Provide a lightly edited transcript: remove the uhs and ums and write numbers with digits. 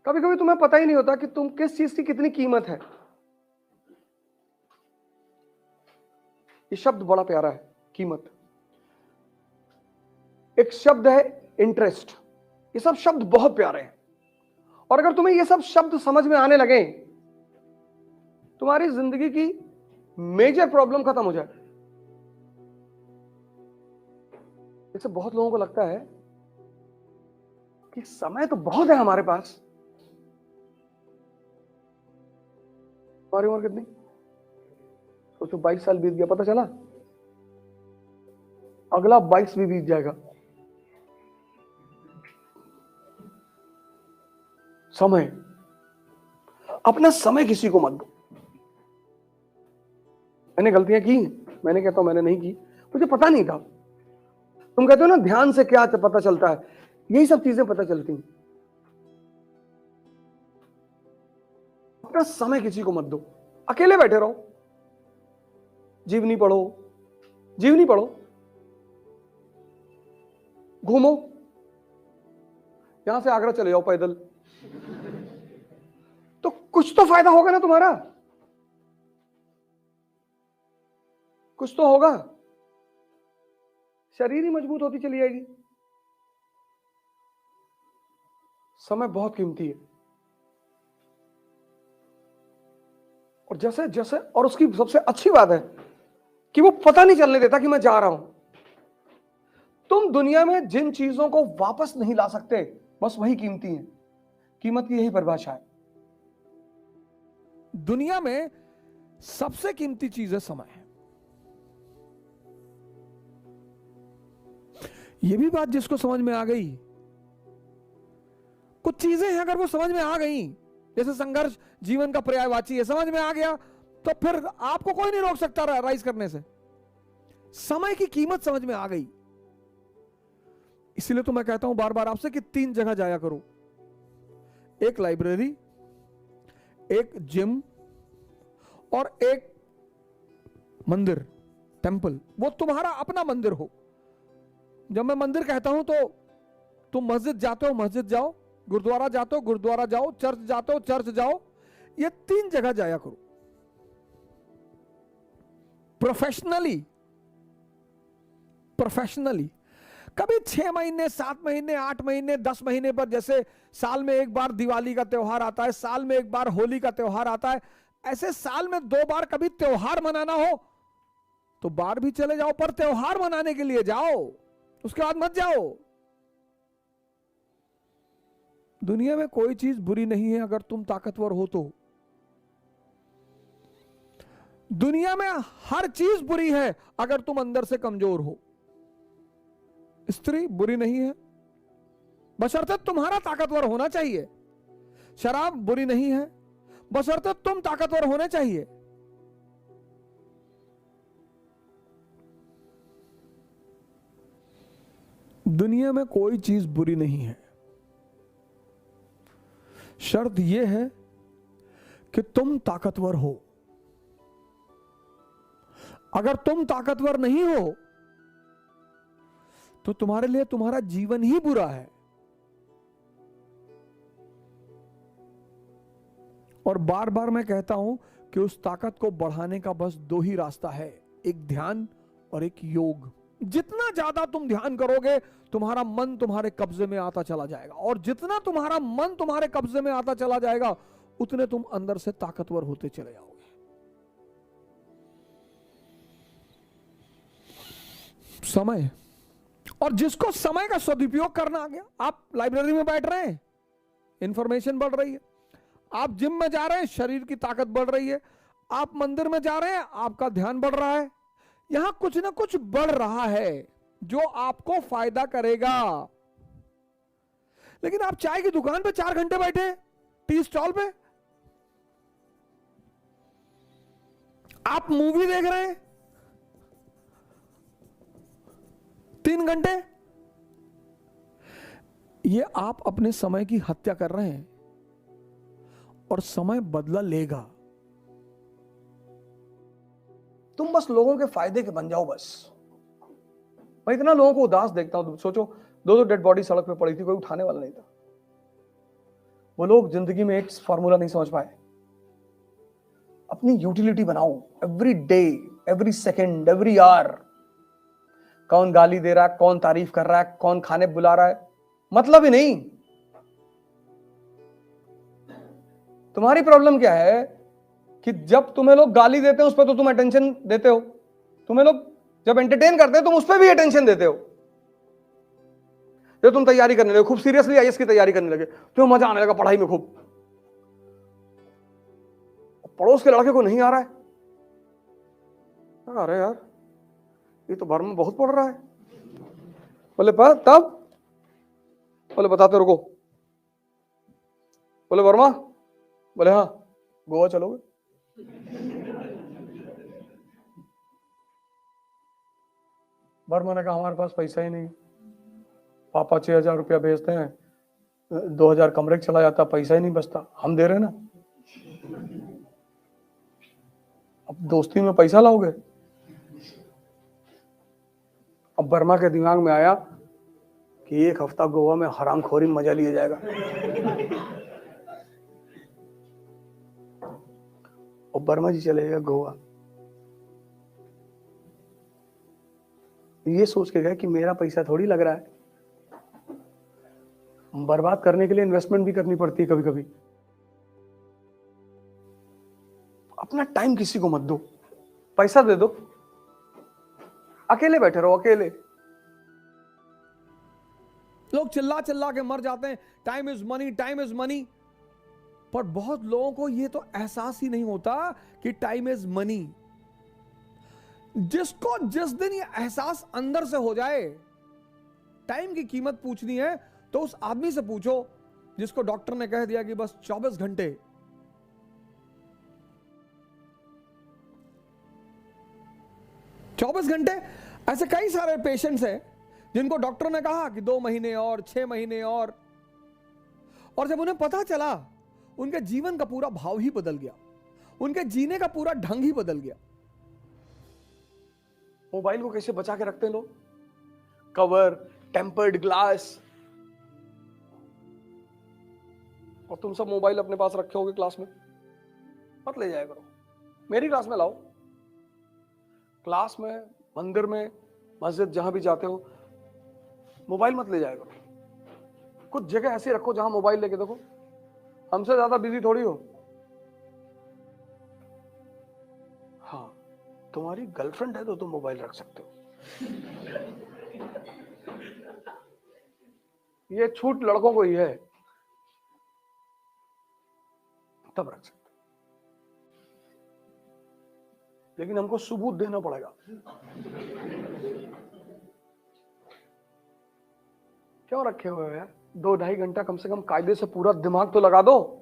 कभी कभी तुम्हें पता ही नहीं होता कि तुम किस चीज की कितनी कीमत है। ये शब्द बड़ा प्यारा है, कीमत। एक शब्द है इंटरेस्ट। ये सब शब्द बहुत प्यारे हैं, और अगर तुम्हें ये सब शब्द समझ में आने लगे, तुम्हारी जिंदगी की मेजर प्रॉब्लम खत्म हो जाए। जैसे बहुत लोगों को लगता है कि समय तो बहुत है हमारे पास। तुम्हारी उम्र कितनी? सोचो 22 साल बीत गया, पता चला अगला 22 भी बीत जाएगा। समय, अपना समय किसी को मत दो। मैंने गलतियां की, मैंने कहता हूं मैंने नहीं की, मुझे पता नहीं था। तुम कहते हो ना ध्यान से क्या पता चलता है, यही सब चीजें पता चलती हैं। अपना समय किसी को मत दो। अकेले बैठे रहो, जीवनी पढ़ो, जीवनी पढ़ो, घूमो, यहां से आगरा चले जाओ पैदल, तो कुछ तो फायदा होगा ना तुम्हारा, कुछ तो होगा। शरीर ही मजबूत होती चली जाएगी। समय बहुत कीमती है, और जैसे जैसे, और उसकी सबसे अच्छी बात है कि वो पता नहीं चलने देता कि मैं जा रहा हूं। तुम दुनिया में जिन चीजों को वापस नहीं ला सकते, बस वही कीमती है। कीमत की यही परिभाषा है। दुनिया में सबसे कीमती चीज है समय। यह भी बात जिसको समझ में आ गई, कुछ चीजें हैं अगर वो समझ में आ गई, जैसे संघर्ष जीवन का पर्यायवाची है, समझ में आ गया तो फिर आपको कोई नहीं रोक सकता राइज करने से। समय की कीमत समझ में आ गई, इसलिए तो मैं कहता हूं बार बार आपसे कि 3 जगह जाया करो। एक लाइब्रेरी, एक जिम, और एक मंदिर, टेंपल। वो तुम्हारा अपना मंदिर हो। जब मैं मंदिर कहता हूं तो तुम मस्जिद जाते हो, मस्जिद जाओ, गुरुद्वारा जाते हो, गुरुद्वारा जाओ, चर्च जाते हो, चर्च जाओ। ये 3 जगह जाया करो। प्रोफेशनली, प्रोफेशनली कभी 6 महीने, 7 महीने, 8 महीने, 10 महीने पर, जैसे साल में एक बार दिवाली का त्योहार आता है, साल में एक बार होली का त्योहार आता है, ऐसे साल में 2 बार कभी त्योहार मनाना हो तो बाहर भी चले जाओ, पर त्योहार मनाने के लिए जाओ, उसके बाद मत जाओ। दुनिया में कोई चीज बुरी नहीं है अगर तुम ताकतवर हो तो। दुनिया में हर चीज बुरी है अगर तुम अंदर से कमजोर हो। स्त्री बुरी नहीं है बशर्ते तुम्हारा ताकतवर होना चाहिए। शराब बुरी नहीं है बशर्ते तुम ताकतवर होने चाहिए। दुनिया में कोई चीज बुरी नहीं है, शर्त यह है कि तुम ताकतवर हो। अगर तुम ताकतवर नहीं हो तो तुम्हारे लिए तुम्हारा जीवन ही बुरा है। और बार बार मैं कहता हूं कि उस ताकत को बढ़ाने का बस 2 ही रास्ता है, एक ध्यान और एक योग। जितना ज्यादा तुम ध्यान करोगे तुम्हारा मन तुम्हारे कब्जे में आता चला जाएगा, और जितना तुम्हारा मन तुम्हारे कब्जे में आता चला जाएगा उतने तुम अंदर से ताकतवर होते चले जाओगे। समय, और जिसको समय का सदुपयोग करना आ गया, आप लाइब्रेरी में बैठ रहे हैं, इंफॉर्मेशन बढ़ रही है। आप जिम में जा रहे हैं, शरीर की ताकत बढ़ रही है। आप मंदिर में जा रहे हैं, आपका ध्यान बढ़ रहा है। यहां कुछ ना कुछ बढ़ रहा है जो आपको फायदा करेगा। लेकिन आप चाय की दुकान पे 4 घंटे बैठे, टी स्टॉल पे, आप मूवी देख रहे हैं 3 घंटे, ये आप अपने समय की हत्या कर रहे हैं, और समय बदला लेगा। तुम बस लोगों के फायदे के बन जाओ बस। मैं इतना लोगों को उदास देखता हूं। सोचो 2 डेड बॉडी सड़क पे पड़ी थी, कोई उठाने वाला नहीं था। वो लोग जिंदगी में एक फॉर्मूला नहीं समझ पाए। अपनी यूटिलिटी बनाओ, every day, every second, every hour. कौन गाली दे रहा है, कौन तारीफ कर रहा है, कौन खाने बुला रहा है, मतलब ही नहीं। तुम्हारी प्रॉब्लम क्या है कि जब तुम्हें लोग गाली देते हैं उस पर तो तुम अटेंशन देते हो, तुम्हें लोग जब एंटरटेन करते हैं तुम उस पर भी अटेंशन देते हो। जब तुम तैयारी करने लगे, खूब सीरियसली आईएएस की तैयारी करने लगे, तुम्हें मजा आने लगा पढ़ाई में खूब, पड़ोस के लड़के को नहीं आ रहा है, अरे यार ये तो वर्मा बहुत पढ़ रहा है। बोले तब, बोले बताते रुको। बोले वर्मा, बोले हाँ गोवा चलोगे? वर्मा ने कहा हमारे पास पैसा ही नहीं, पापा 6,000 रुपया भेजते हैं, 2,000 कमरे चला जाता, पैसा ही नहीं बचता, हम दे रहे ना, अब दोस्ती में पैसा लाओगे? अब वर्मा के दिमाग में आया कि 1 हफ्ता गोवा में हरामखोरी मजा लिया जाएगा। और वर्मा जी चले गए गोवा, ये सोच के गए कि मेरा पैसा थोड़ी लग रहा है, बर्बाद करने के लिए इन्वेस्टमेंट भी करनी पड़ती है कभी कभी। अपना टाइम किसी को मत दो, पैसा दे दो, अकेले बैठे रहो, अकेले। लोग चिल्ला चिल्ला के मर जाते हैं, time is money, time is money. पर बहुत लोगों को यह तो एहसास ही नहीं होता कि टाइम इज मनी। जिसको जिस दिन ये एहसास अंदर से हो जाए टाइम की कीमत पूछनी है तो उस आदमी से पूछो जिसको डॉक्टर ने कह दिया कि बस 24 घंटे। ऐसे कई सारे पेशेंट्स हैं जिनको डॉक्टर ने कहा कि 2 महीने और 6 महीने और जब उन्हें पता चला उनके जीवन का पूरा भाव ही बदल गया, उनके जीने का पूरा ढंग ही बदल गया। मोबाइल को कैसे बचा के रखते हैं लोग, कवर, टेम्पर्ड ग्लास, और तुम सब मोबाइल अपने पास रखे होगे क्लास में, मत ले जाया करो। मेरी क्लास में लाओ, क्लास में, मंदिर में, मस्जिद, जहां भी जाते हो मोबाइल मत ले जाया करो। कुछ जगह ऐसी रखो जहां मोबाइल लेके देखो, हमसे ज्यादा बिजी थोड़ी हो। हाँ, तुम्हारी गर्लफ्रेंड है तो तुम मोबाइल रख सकते हो, ये छूट लड़कों को ही है, तब रख सकते, लेकिन हमको सबूत देना पड़ेगा। क्यों रखे हुए हो यार? 2-2.5 घंटा कम से कम कायदे से पूरा दिमाग तो लगा दो।